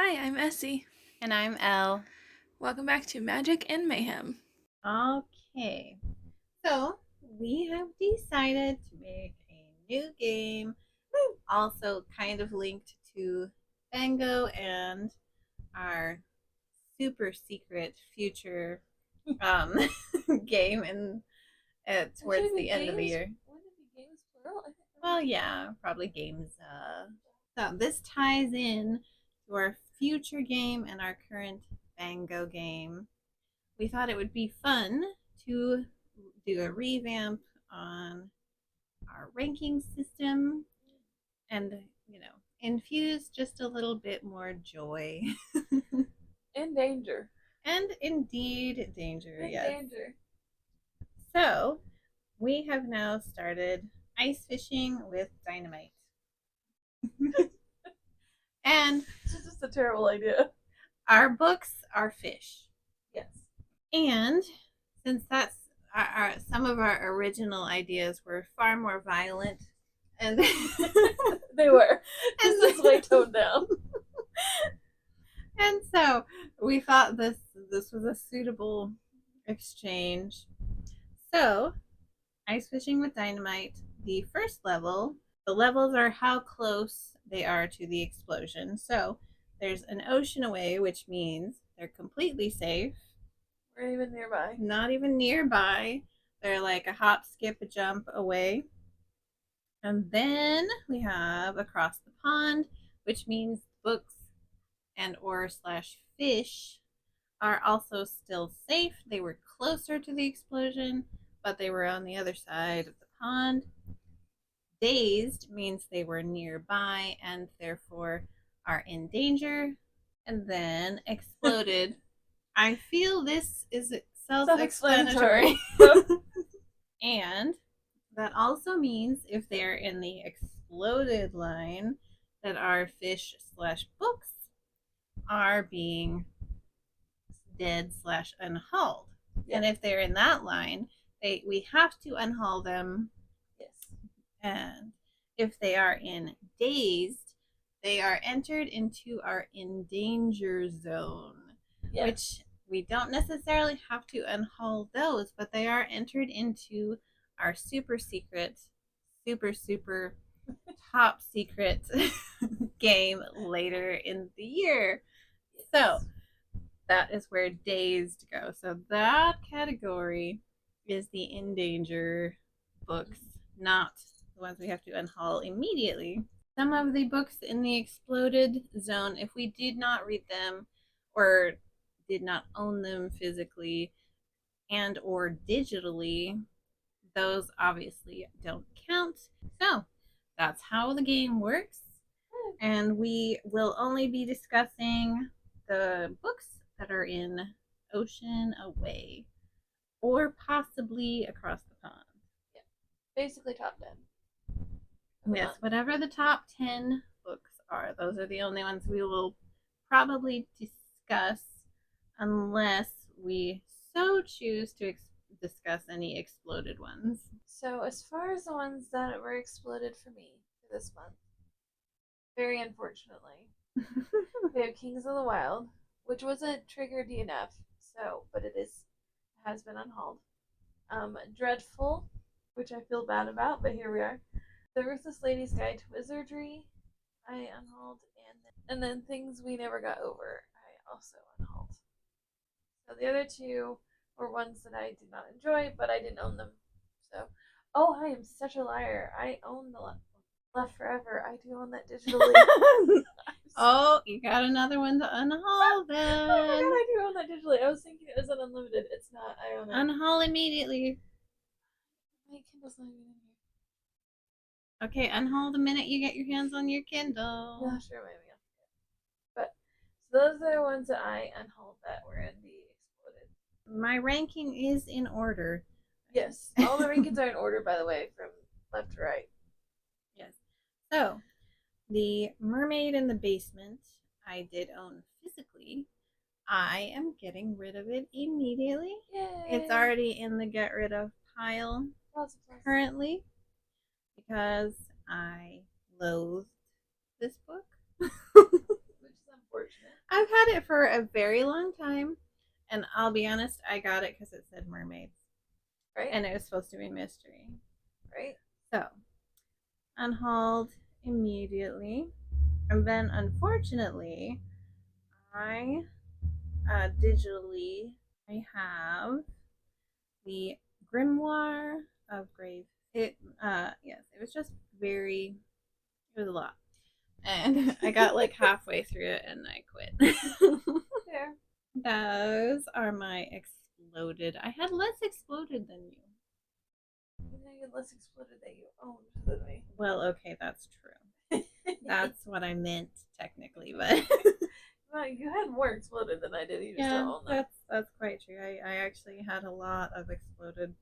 Hi, I'm Essie. And I'm Elle. Welcome back to Magic and Mayhem. Okay, so we have decided to make a new game, also kind of linked to Bango and our super secret future um, game towards the end of the year. Wouldn't it be games plural? I think Well, yeah, probably games. So this ties in to our future game and our current Bango game. We thought it would be fun to do a revamp on our ranking system and, infuse just a little bit more joy. in danger. And indeed, danger, In yes. danger. So, we have now started ice fishing with Dynamite. And This is just a terrible idea. our books are fish. Yes. And since that's some of our original ideas were far more violent and They were. This is way toned down. and so we thought this was a suitable exchange. So, ice fishing with Dynamite, the first level, the levels are how close they are to the explosion. So, there's an ocean away, which means they're completely safe. We're even nearby. Not even nearby. They're like a hop, skip, a jump away. And then we have across the pond, which means books and or slash fish are also still safe. They were closer to the explosion, but they were on the other side of the pond. Dazed means they were nearby and therefore are in danger. And then exploded. I feel this is self-explanatory. And that also means if they're in the exploded line, that our fish slash books are being dead slash unhulled. Yeah. And if they're in that line, we have to unhull them. Yes. And if they are in dazed, they are entered into our in danger zone, yeah. Which we don't necessarily have to unhull those, but they are entered into our super secret, super top secret game later in the year. So that is where dazed go. So that category is the in danger books, not the ones we have to unhull immediately. Some of the books in the exploded zone, if we did not read them or did not own them physically and or digitally, those obviously don't count. So that's how the game works. And we will only be discussing the books that are in Ocean Away or possibly across the pond. Yeah. Basically top 10. Yes, whatever the top 10 books are, those are the only ones we will probably discuss unless we so choose to discuss any exploded ones. So, as far as the ones that were exploded for me for this month, very unfortunately, we have Kings of the Wild, which wasn't triggered enough, but it has been unhauled. Dreadful, which I feel bad about, but here we are. The Ruthless Lady's Guide to Wizardry, I unhauled, and then Things We Never Got Over, I also unhauled. So the other two were ones that I did not enjoy, but I didn't own them. So, oh, I am such a liar. I own the Left Forever. I do own that digitally. Oh, you got another one to unhaul then. Oh my god, I do own that digitally. I was thinking it was an unlimited. It's not. I own it. Unhaul immediately. My Kindle's not even in here. Okay, unhaul the minute you get your hands on your Kindle. Yeah, sure, maybe I'll forget. But so those are the ones that I unhauled that were in the exploded. My ranking is in order. Yes, all the rankings are in order, by the way, from left to right. Yes. So, the Mermaid in the Basement, I did own physically. I am getting rid of it immediately. Yay! It's already in the get rid of pile currently because I loathed this book. Which is unfortunate. I've had it for a very long time, and I'll be honest, I got it because it said mermaids, Right? and it was supposed to be mystery. Right? So, unhauled immediately, and then unfortunately, I digitally I have the Grimoire of Grave. It yes, it was just very it was a lot. And I got like halfway through it and I quit. There. Those are my exploded. I had less exploded than you. You know, you less exploded that you owned than me. Well, okay, that's true. That's what I meant technically, but Well, you had more exploded than I did. You just yeah, don't own them. that's quite true. I actually had a lot of exploded.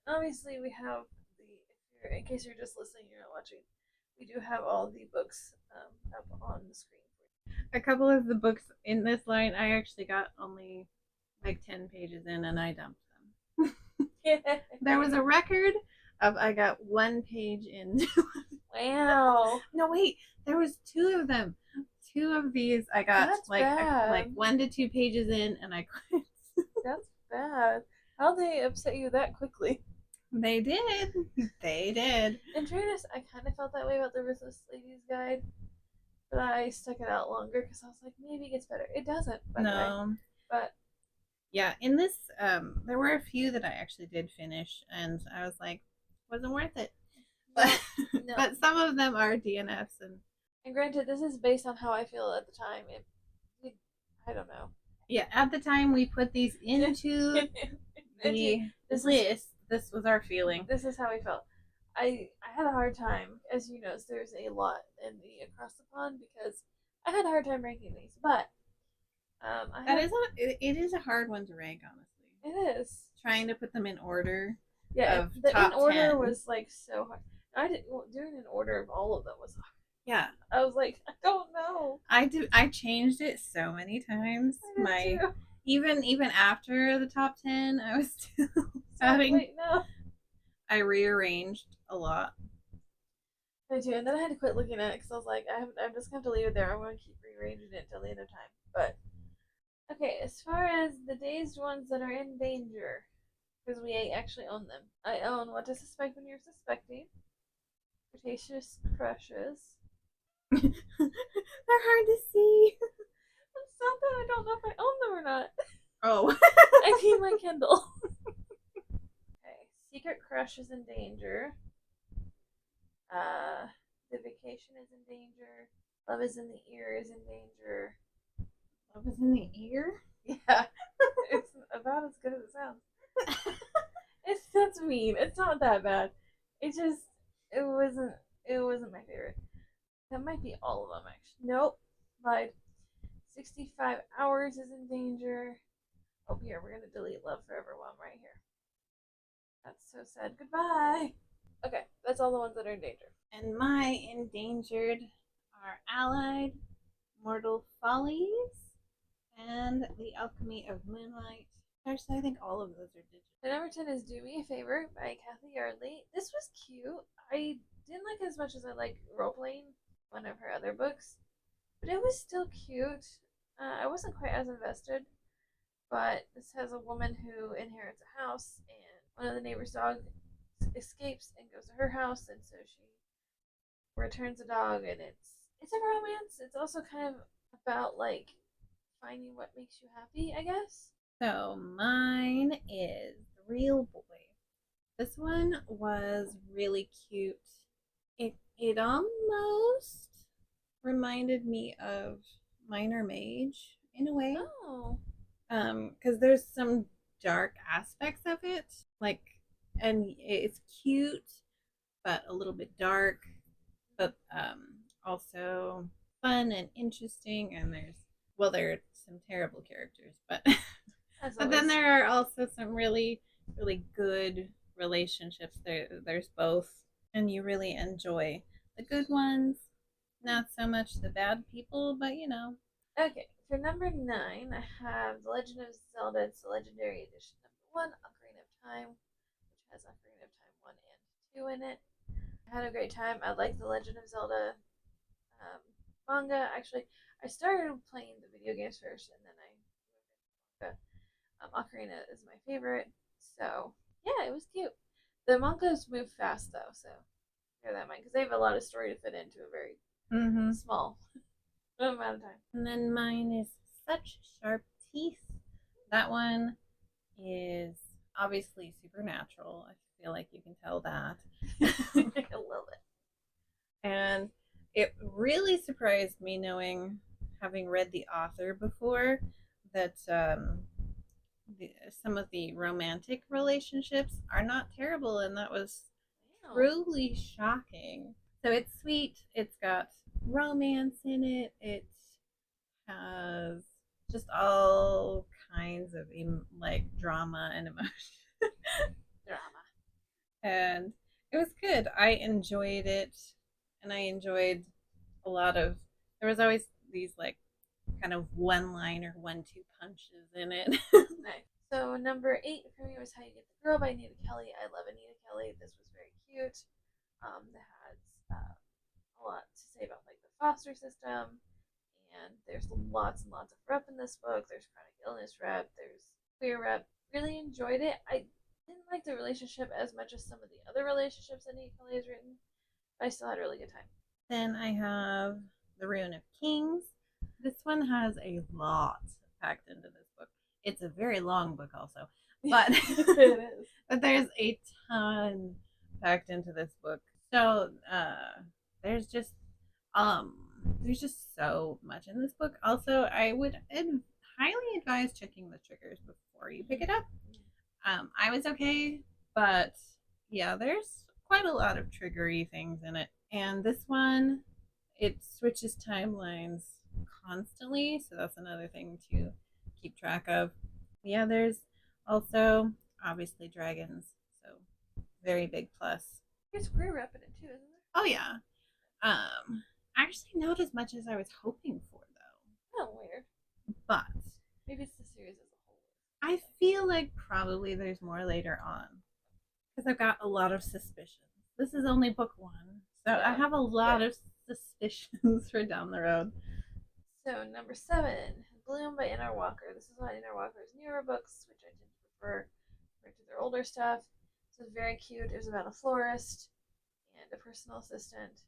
Obviously, we have the. If you're, in case you're just listening, you're not watching. We do have all the books up on the screen. A couple of the books in this line, I actually got only like 10 pages in and I dumped them. There was a record of I got 1 page in. Wow. No, wait, there was two of them. Two of these I got That's like bad. 1 to 2 pages in and I quit. That's bad. How they upset you that quickly? They did. They did. In fairness, I kind of felt that way about the Ruthless Ladies Guide, but I stuck it out longer because I was like, maybe it gets better. It doesn't, by the way. No. But Yeah, in this there were a few that I actually did finish and I was like, wasn't worth it. But no. but some of them are DNFs And granted, this is based on how I feel at the time. I don't know. yeah, at the time we put these into the list, this was our feeling. This is how we felt. I had a hard time, as you know. There's a lot in the across the pond because I had a hard time ranking these, but it is a hard one to rank, honestly. It is Trying to put them in order. Yeah, of the top in order 10. was like so hard. I did doing an order of all of them was hard. Yeah, I was like, I don't know. I changed it so many times. Even after the top 10, I was still having. Wait, no. I rearranged a lot. I do, and then I had to quit looking at it because I was like, I'm just going to leave it there. I'm going to keep rearranging it till the end of time. But okay, as far as the dazed ones that are in danger, because we actually own them. I own What to Suspect When You're Suspecting, Cretaceous Crushes. They're hard to see. It's not that I don't know if I own them or not. Oh. I need my Kindle. Okay, Secret Crush is in danger. The Vacation is in danger. Love is in the Ear is in danger. Love is in the ear? Yeah, it's about as good as it sounds. That's mean. It's not that bad. It just it wasn't my favorite. That might be all of them actually. Nope, lied. 65 Hours is in danger. Oh, here we're gonna delete Love Forever while I'm right here. That's so sad. Goodbye. Okay, that's all the ones that are in danger. And my endangered are Allied, Mortal Follies, and The Alchemy of Moonlight. Actually, I think all of those are digital. My number 10 is Do Me a Favor by Kathy Yardley. This was cute. I didn't like it as much as I like role playing one of her other books, but it was still cute. I wasn't quite as invested, but this has a woman who inherits a house, and one of the neighbor's dogs escapes and goes to her house, and so she returns the dog, and it's a romance. It's also kind of about like finding what makes you happy, I guess. So mine is Real Boy. This one was really cute. It almost reminded me of Minor Mage in a way. Oh. Because there's some dark aspects of it, like, and it's cute, but a little bit dark, but also fun and interesting. And there are some terrible characters, but but then there are also some really really good relationships. There's both, and you really enjoy the good ones, not so much the bad people, but you know. Okay, for number 9, I have The Legend of Zelda. It's the Legendary Edition. Number 1, Ocarina of Time, which has Ocarina of Time 1 and 2 in it. I had a great time. I like The Legend of Zelda manga. Actually, I started playing the video games first, and then I moved into manga. Ocarina is my favorite, so yeah, it was cute. The mangas move fast though, so bear that in mind because they have a lot of story to fit into a very small amount of time. And then mine is Such Sharp Teeth. That one is obviously supernatural. I feel like you can tell that. I love it. And it really surprised me knowing, having read the author before, that some of the romantic relationships are not terrible, and that was Wow. truly shocking. So it's sweet. It's got romance in it. It has just all kinds of like drama and emotion. Drama. And it was good. I enjoyed it, and I enjoyed a lot of. There was always these like kind of one-liner, one-two punches in it. Nice. So number 8 for me was How You Get the Girl by Anita Kelly. I love Anita Kelly. This was very cute. That has a lot to say about like the foster system, and there's lots and lots of rep in this book. There's chronic illness rep. There's queer rep. Really enjoyed it. I didn't like the relationship as much as some of the other relationships that Anita Kelly has written, but I still had a really good time. Then I have The Ruin of Kings. This one has a lot packed into this book. It's a very long book also, but it is. But there's a ton packed into this book. So there's just um there's just so much in this book. Also, I would highly advise checking the triggers before you pick it up. I was okay, but yeah, there's quite a lot of triggery things in it. And this one, it switches timelines constantly, so that's another thing to keep track of. Yeah, there's also obviously dragons, so very big plus. There's queer rep in it too, isn't there? Oh yeah. Actually not as much as I was hoping for though. Oh, weird. But maybe it's the series as a whole. I feel like probably there's more later on because I've got a lot of suspicions. This is only book 1, so yeah, I have a lot of suspicions for down the road. So number 7, Bloom by N.R. Walker. This is one of N.R. Walker's newer books, which I tend to prefer compared to their older stuff. This was very cute. It was about a florist and a personal assistant.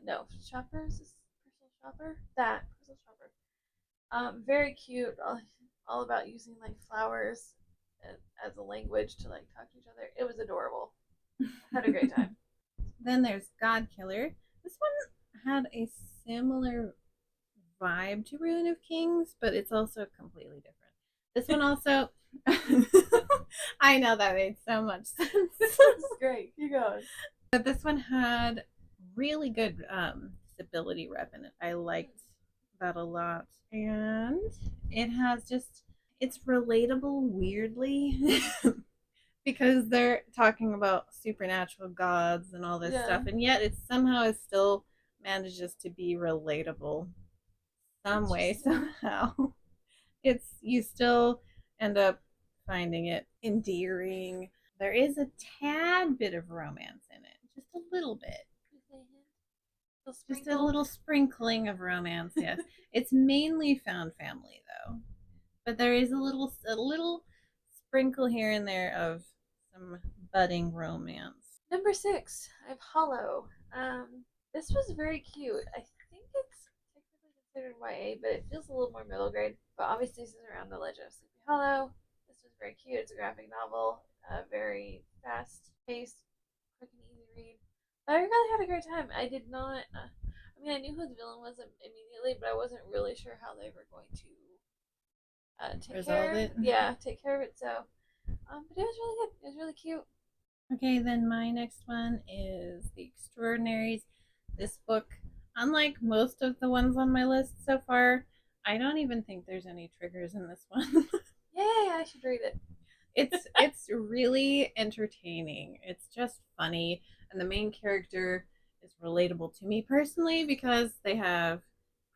No, shopper? Is this personal shopper? That personal shopper. Very cute. All about using like flowers as a language to like talk to each other. It was adorable. Had a great time. Then there's God Killer. This one had a similar vibe to Ruin of Kings, but it's also completely different. This one also I know that made so much sense. That's great. Keep going. But this one had really good stability rep in it. I liked that a lot. And it has just, it's relatable weirdly because they're talking about supernatural gods and all this stuff, and yet it somehow still manages to be relatable some way, somehow. It's, you still end up finding it endearing. There is a tad bit of romance in it, just a little bit. Just a little sprinkling of romance, yes. It's mainly found family though, but there is a little sprinkle here and there of some budding romance. Number 6, I have Hollow. This was very cute. I think it's technically considered YA, but it feels a little more middle grade. But obviously, this is around the Legend of Sleepy Hollow. This was very cute. It's a graphic novel, very fast paced, quick and easy read. But I really had a great time. I did not. I mean, I knew who the villain was immediately, but I wasn't really sure how they were going to take care of it. Yeah, take care of it. So, but it was really good. It was really cute. Okay, then my next one is The Extraordinaries. This book, unlike most of the ones on my list so far, I don't even think there's any triggers in this one. Yay, I should read it. It's really entertaining. It's just funny, and the main character is relatable to me personally because they have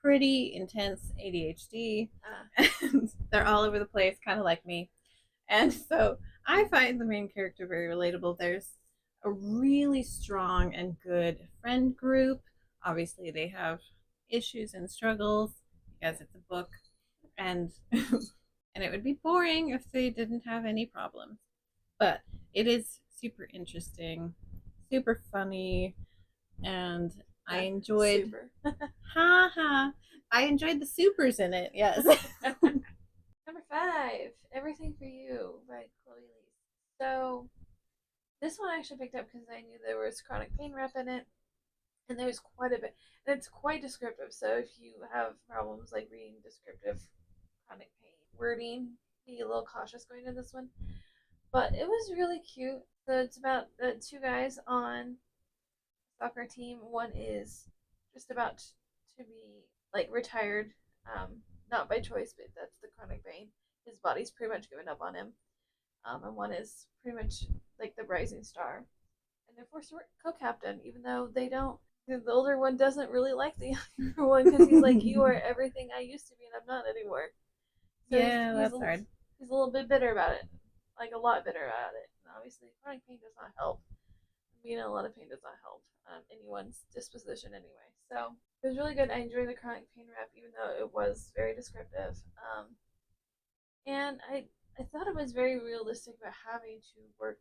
pretty intense ADHD and they're all over the place, kind of like me. And so I find the main character very relatable. There's a really strong and good friend group. Obviously, they have issues and struggles because it's a book, and and it would be boring if they didn't have any problems. But it is super interesting, super funny, and I enjoyed Super. ha ha. I enjoyed the supers in it. Yes. Number 5, Everything for You by Chloe Lee. So this one I actually picked up because I knew there was chronic pain rep in it, and there's quite a bit, and it's quite descriptive. So if you have problems like reading descriptive chronic pain wording, be a little cautious going into this one. But it was really cute. So it's about two guys on a soccer team. One is just about to be like retired, not by choice, but that's the chronic pain. His body's pretty much given up on him. And one is pretty much like the rising star, and they're forced to work co-captain, even though they don't. The older one doesn't really like the younger one because he's like, "You are everything I used to be, and I'm not anymore." So Yeah, that's hard. he's a little bit bitter about it, like a lot bitter about it. And obviously, chronic pain does not help. Being in a lot of pain does not help anyone's disposition anyway. So it was really good. I enjoyed the chronic pain rep, even though it was very descriptive. And I thought it was very realistic about having to work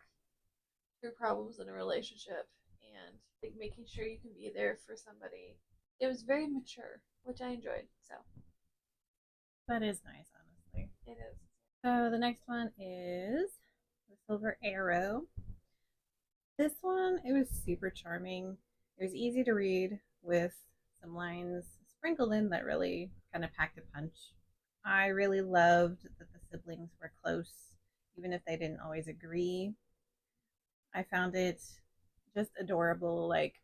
through problems in a relationship and like making sure you can be there for somebody. It was very mature, which I enjoyed. So That is nice, honestly. it is. So the next one is The Silver Arrow. This one, it was super charming. It was easy to read with some lines sprinkled in that really kind of packed a punch. I really loved that the siblings were close, even if they didn't always agree. I found it just adorable. Like,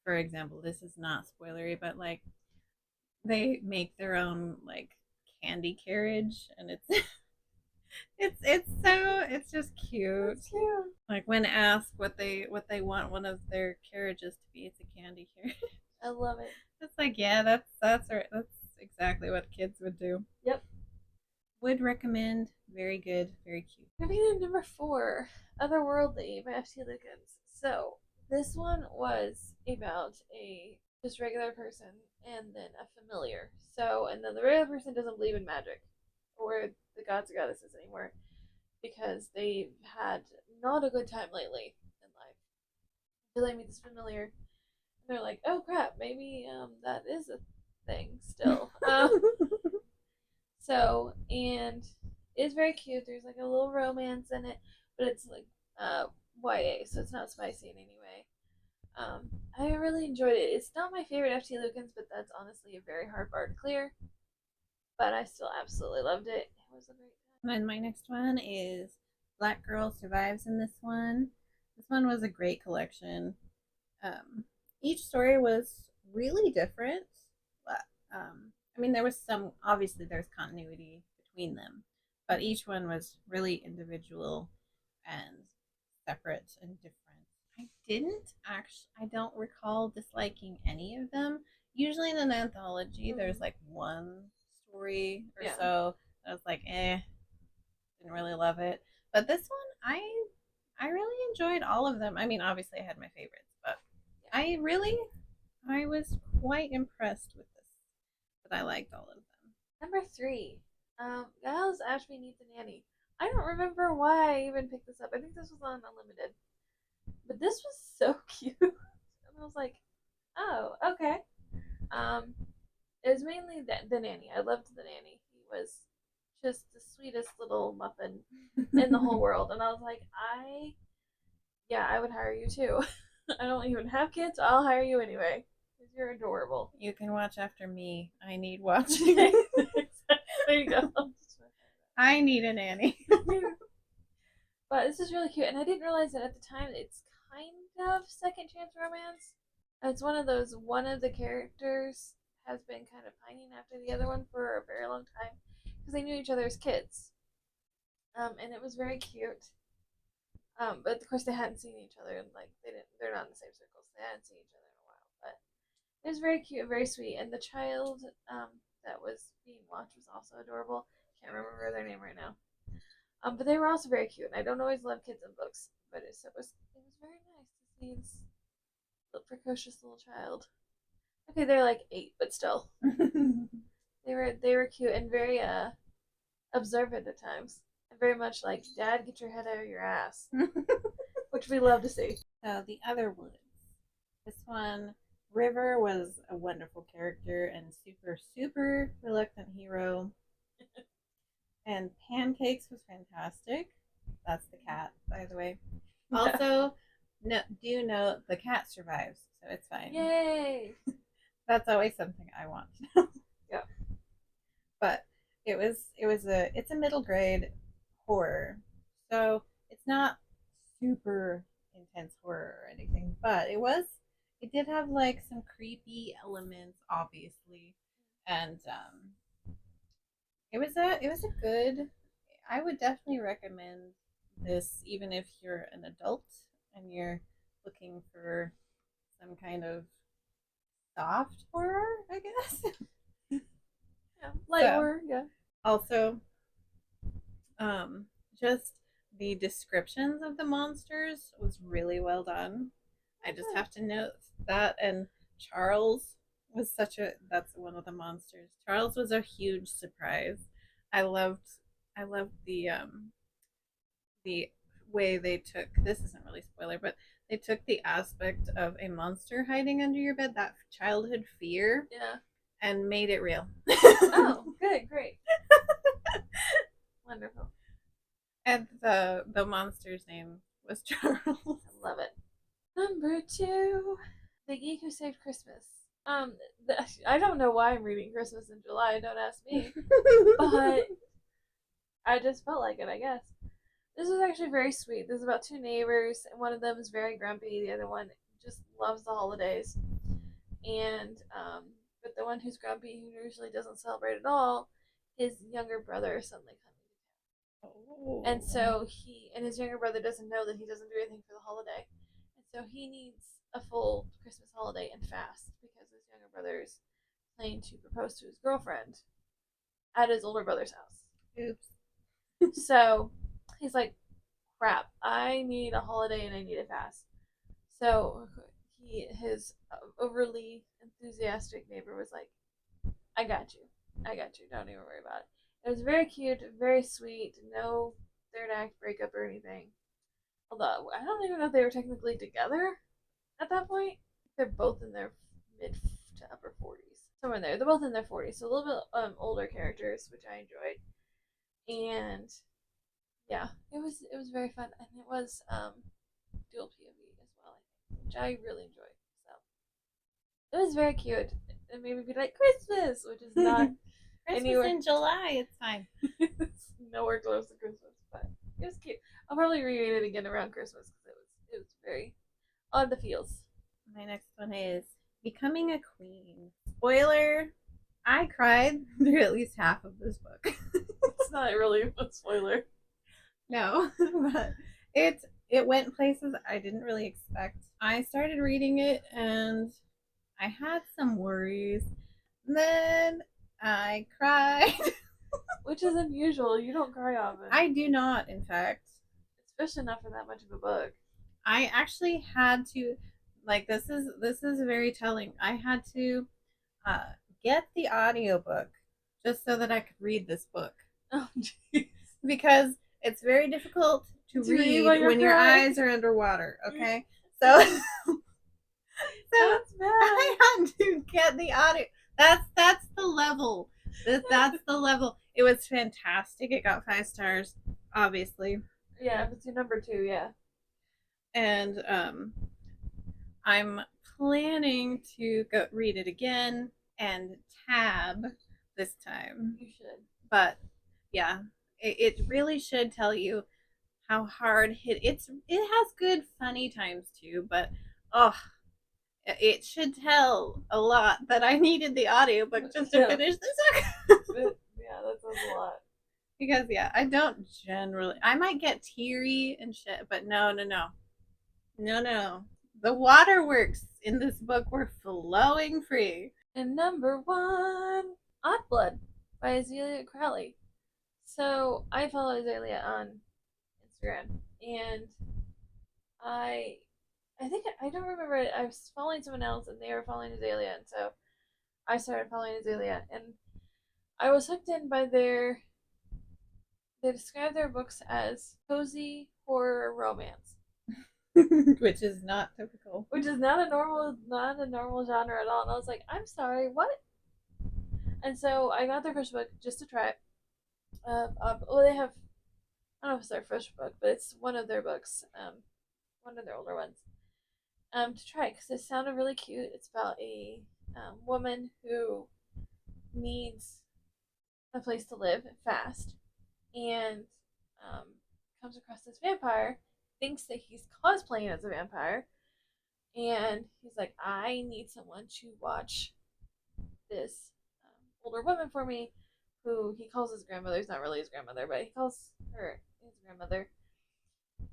for example, this is not spoilery, but like they make their own like candy carriage, and it's it's just cute. That's cute. Like when asked what they want one of their carriages to be, it's a candy carriage. I love it. It's like, yeah, that's right. That's exactly what kids would do. Yep. Would recommend. Very good, very cute. Moving to number 4, Otherworldly by F.T. Lickens. So this one was about a just regular person and then a familiar. So and then the regular person doesn't believe in magic or the gods or goddesses anymore because they've had not a good time lately in life. Until they meet this familiar, and they're like, "Oh crap, maybe that is a thing still." So and it's very cute. There's like a little romance in it, but it's like YA, so it's not spicy in any way. I really enjoyed it. It's not my favorite FT Lukens, but that's honestly a very hard bar to clear. But I still absolutely loved it. It was a great And then my next one is Black Girl Survives in this one. This one was a great collection. Each story was really different, but I mean, there was some, obviously, there's continuity between them, but each one was really individual and separate and different. I don't recall disliking any of them. Usually in an anthology, there's like one story or yeah. so that I was like, didn't really love it. But this one, I really enjoyed all of them. I mean, obviously I had my favorites, but Yeah. I was quite impressed with this. But I liked all of them. Number 3, Giles Ashby Needs a Nanny. I don't remember why I even picked this up. I think this was on Unlimited. But this was so cute. And I was like, oh, okay. Um, it was mainly the nanny. I loved the nanny. He was just the sweetest little muffin in the whole world. And I was like, yeah, I would hire you too. I don't even have kids. I'll hire you anyway because you're adorable. You can watch after me. I need watching. There you go. I need a nanny. But this is really cute, and I didn't realize that at the time. It's kind of second chance romance. It's one of the characters has been kind of pining after the other one for a very long time because they knew each other as kids, and it was very cute. But of course they hadn't seen each other, and like they're not in the same circles. They hadn't seen each other in a while, but it was very cute, very sweet, and the child that was being watched was also adorable. Can't remember their name right now. But they were also very cute. And I don't always love kids in books, but it was very nice to see this little precocious little child. Okay, they're like 8, but still, they were cute and very observant at times, and very much like, Dad, get your head out of your ass, which we love to see. So the other woods. This one, River was a wonderful character and super, super reluctant hero. And Pancakes was fantastic. That's the cat, by the way. Yeah. Also, no, do note the cat survives, so it's fine. Yay! That's always something I want. Yeah. But it's a middle grade horror, so it's not super intense horror or anything. But it did have like some creepy elements, obviously, and it was a good. I would definitely recommend this, even if you're an adult and you're looking for some kind of soft horror, I guess. Yeah. Light So, horror, yeah. also, just the descriptions of the monsters was really well done. I just have to note that. And Charles was that's one of the monsters. Charles was a huge surprise. I loved the way they took, this isn't really spoiler, but they took the aspect of a monster hiding under your bed, that childhood fear, Yeah. and made it real. Oh, good, great. Wonderful. And the monster's name was Charles. I love it. Number 2, The Geek Who Saved Christmas. I don't know why I'm reading Christmas in July, don't ask me. But I just felt like it, I guess. This was actually very sweet. This is about 2 neighbors, and one of them is very grumpy. The other one just loves the holidays. And, but the one who's grumpy, who usually doesn't celebrate at all, his younger brother is suddenly coming to town. Oh. And so his younger brother doesn't know that he doesn't do anything for the holiday. And so he needs a full Christmas holiday and fast because his younger brother is planning to propose to his girlfriend at his older brother's house. Oops. So he's like, crap, I need a holiday and I need it fast. So his overly enthusiastic neighbor was like, I got you. Don't even worry about it. It was very cute, very sweet. No third act breakup or anything. Although I don't even know if they were technically together at that point. They're both in their mid to upper 40s, somewhere in there. They're both in their 40s, so a little bit older characters, which I enjoyed. And yeah, it was very fun, and it was dual POV as well, I think, which I really enjoyed. So it was very cute. It made me be like Christmas, which is not Christmas anywhere in July. It's fine. it's nowhere close to Christmas, but it was cute. I'll probably reread it again around Christmas because it was very on the feels. My next one is Becoming a Queen. Spoiler, I cried through at least half of this book. It's not really a spoiler. No, but it went places I didn't really expect. I started reading it and I had some worries. Then I cried. Which is unusual. You don't cry often. I do not, in fact. Especially not for that much of a book. I actually had to, like, this is very telling. I had to get the audiobook just so that I could read this book. Oh jeez. Because it's very difficult to read when your eyes are underwater, okay? So That's bad. I had to get the audio. That's the level. That's the level. It was fantastic. It got 5 stars, obviously. Yeah, if it's your number 2, yeah. And I'm planning to go read it again and tab this time. You should. But yeah, it really should tell you how hard it has good funny times too, but it should tell a lot that I needed the audiobook just to finish this book. Yeah, that sounds a lot. Because yeah, I don't generally, I might get teary and shit, but no. The waterworks in this book were flowing free. And number 1, Odd Blood by Azalea Crowley. So I follow Azalea on Instagram, and I I don't remember it. I was following someone else and they were following Azalea, and so I started following Azalea, and I was hooked in by their. They describe their books as cozy horror romance, Which is not typical. which is not a normal genre at all. And I was like, I'm sorry, what? And so I got their first book just to try it. Well, they have, I don't know if it's their first book, but it's one of their books, one of their older ones, to try because it sounded really cute. It's about a woman who needs a place to live fast and um, comes across this vampire, thinks that he's cosplaying as a vampire, and he's like, I need someone to watch this older woman for me, who he calls his grandmother. It's not really his grandmother, but he calls her his grandmother,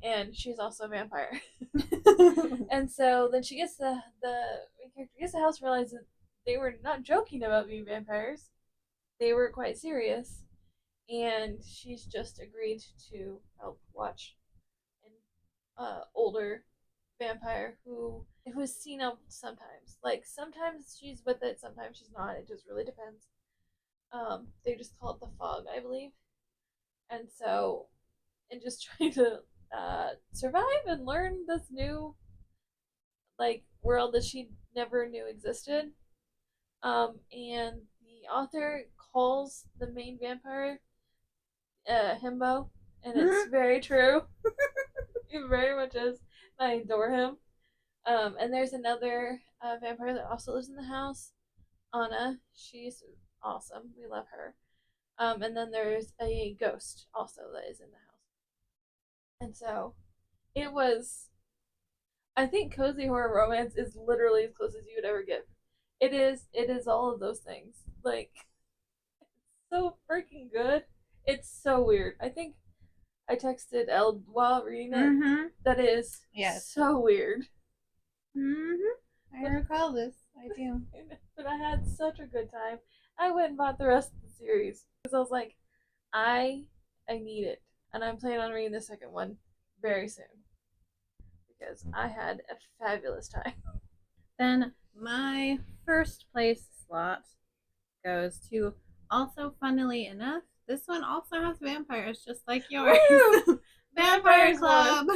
and she's also a vampire. And so then she gets the main character gets the house, and realizes that they were not joking about being vampires; they were quite serious, and she's just agreed to help watch an older vampire who's seen them sometimes. Like sometimes she's with it, sometimes she's not. It just really depends. They just call it the fog, I believe. And so, and just trying to survive and learn this new like world that she never knew existed. And the author calls the main vampire himbo, and it's very true. He very much is. I adore him. And there's another vampire that also lives in the house, Anna. She's awesome. We love her. And then there's a ghost also that is in the house. And so it was. I think cozy horror romance is literally as close as you would ever get. It is. It is all of those things. Like so freaking good. It's so weird. I think I texted Elle while reading it. Mm-hmm. That is Yes. so weird. Mm-hmm. I recall this. I do. But I had such a good time. I went and bought the rest of the series because I was like, I I need it, and I'm planning on reading the second one very soon because I had a fabulous time. Then my first place slot goes to, also funnily enough, this one also has vampires just like yours. Vampire Club.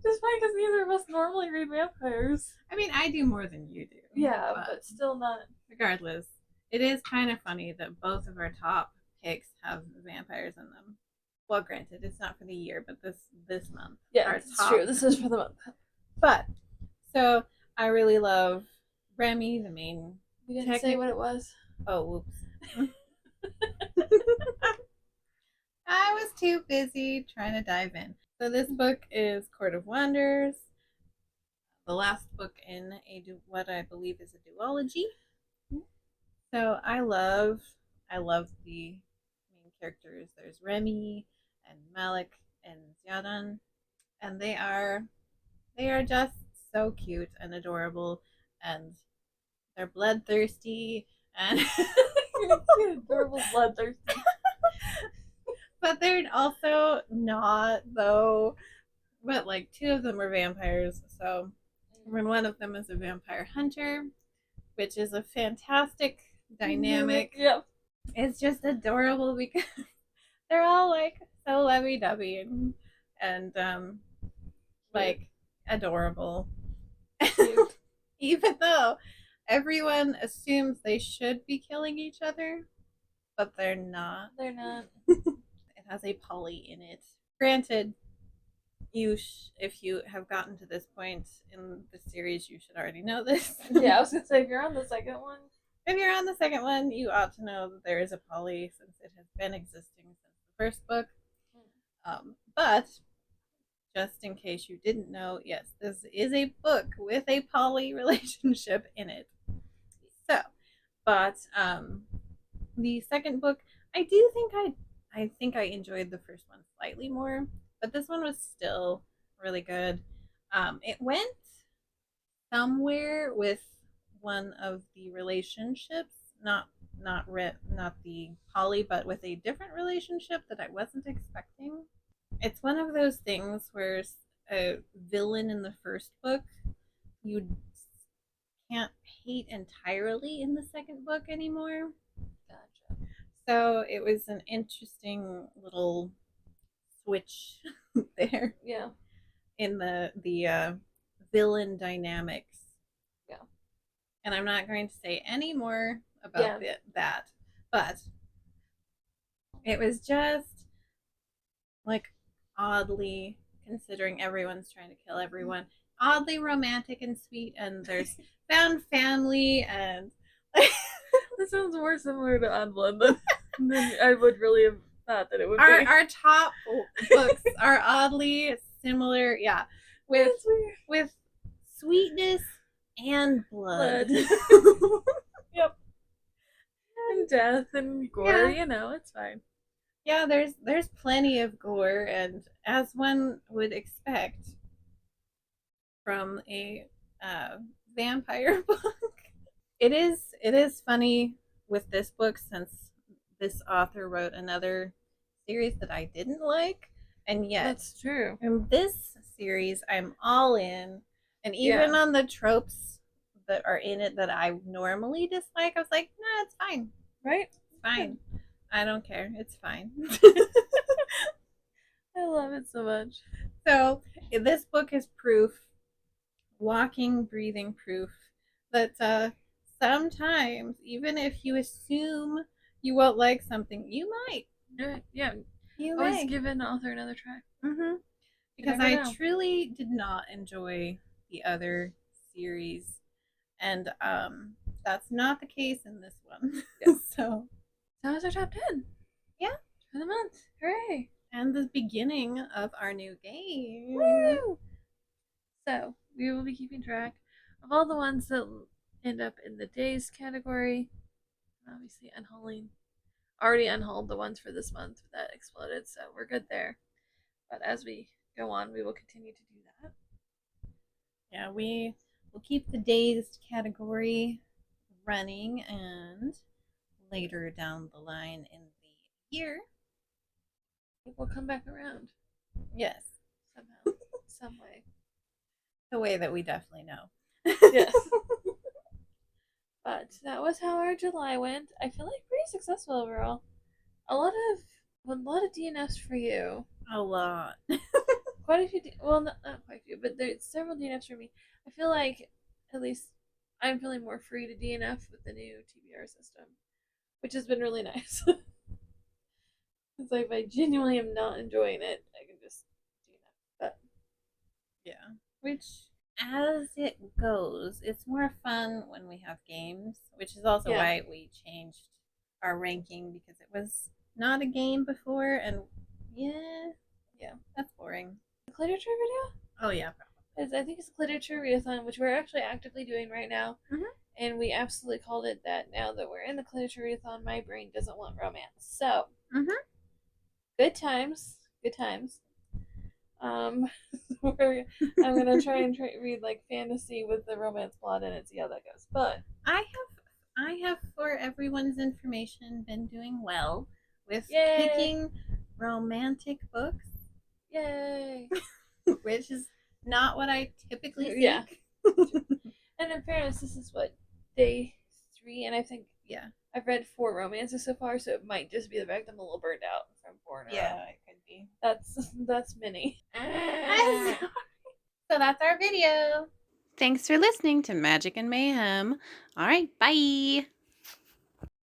Just fine because neither of us normally read vampires. I mean, I do more than you do. Yeah, but still not. Regardless, it is kind of funny that both of our top picks have vampires in them. Well, granted, it's not for the year, but this month. Yeah, it's true. This is for the month. But so I really love Remy, the main. You didn't say what it was. Oh, whoops. I was too busy trying to dive in. So this book is Court of Wonders, the last book in what I believe is a duology. So I love the main characters. There's Remy and Malik and Ziadan, and they are just so cute and adorable, and they're bloodthirsty and adorable bloodthirsty. But they're also not though. But like two of them are vampires, so one of them is a vampire hunter, which is a fantastic dynamic. Yep. It's just adorable because they're all like so lovey-dovey and like adorable. Even though everyone assumes they should be killing each other, but they're not. They're not. It has a poly in it. Granted, if you have gotten to this point in the series, you should already know this. Yeah, I was gonna say if you're on the second one. If you're on the second one, you ought to know that there is a poly since it has been existing since the first book. But just in case you didn't know, yes, this is a book with a poly relationship in it. So, but the second book, I do think I enjoyed the first one slightly more, but this one was still really good. It went somewhere with one of the relationships, not the poly, but with a different relationship that I wasn't expecting. It's one of those things where a villain in the first book, you can't hate entirely in the second book anymore. Gotcha. So it was an interesting little switch there. Yeah. In the villain dynamics. Yeah. And I'm not going to say any more about Yeah. that, but it was just like oddly, considering everyone's trying to kill everyone, oddly romantic and sweet, and there's found family and This sounds more similar to Unblood than I would really have thought that it would our be. our top books are oddly similar, yeah, with with sweetness and blood. Yep. And death and gore, you know, it's fine. Yeah, there's plenty of gore, and as one would expect from a vampire book, it is funny with this book since this author wrote another series that I didn't like, and yet That's true. in this series I'm all in, and even on the tropes that are in it that I normally dislike, I was like, nah, it's fine, right? It's fine. I don't care. It's fine. I love it so much. So this book is proof, walking, breathing proof that sometimes, even if you assume you won't like something, you might. Yeah. You Always may. give an author another try. Mm-hmm. Because I truly did not enjoy the other series, and that's not the case in this one. Yeah. So that was our top 10. Yeah. For the month. Hooray. And the beginning of our new game. Woo! So, we will be keeping track of all the ones that end up in the days category. Obviously, unhauling. Already unhauled the ones for this month that exploded, so we're good there. But as we go on, we will continue to do that. Yeah, we will keep the dazed category running, and later down the line in the year, it will come back around. Yes. Somehow. Some way. The way that we definitely know. Yes. But that was how our July went. I feel like pretty successful overall. A lot of DNFs for you. A lot. Quite a few. Well, not quite a few, but there's several DNFs for me. I feel like at least I'm feeling more free to DNF with the new TBR system, which has been really nice. It's like if I genuinely am not enjoying it, I can just DNF. But yeah, which as it goes, it's more fun when we have games, which is also why we changed our ranking, because it was not a game before, and yeah, that's boring. The literature video? Oh yeah, probably. I think it's a literature readathon, which we're actually actively doing right now. Mm-hmm. And we absolutely called it that. Now that we're in the literature readathon, my brain doesn't want romance. So, good times. Good times. I'm gonna try and read like fantasy with the romance plot in it, see how that goes. But I have for everyone's information been doing well with picking romantic books. Yay! Which is not what I typically think. Yeah. And in fairness, this is what, day 3, and I think I've read 4 romances so far, so it might just be the fact I'm a little burned out from 4 in a row. Yeah, it could be. That's mini. So that's our video. Thanks for listening to Magic and Mayhem. All right, bye.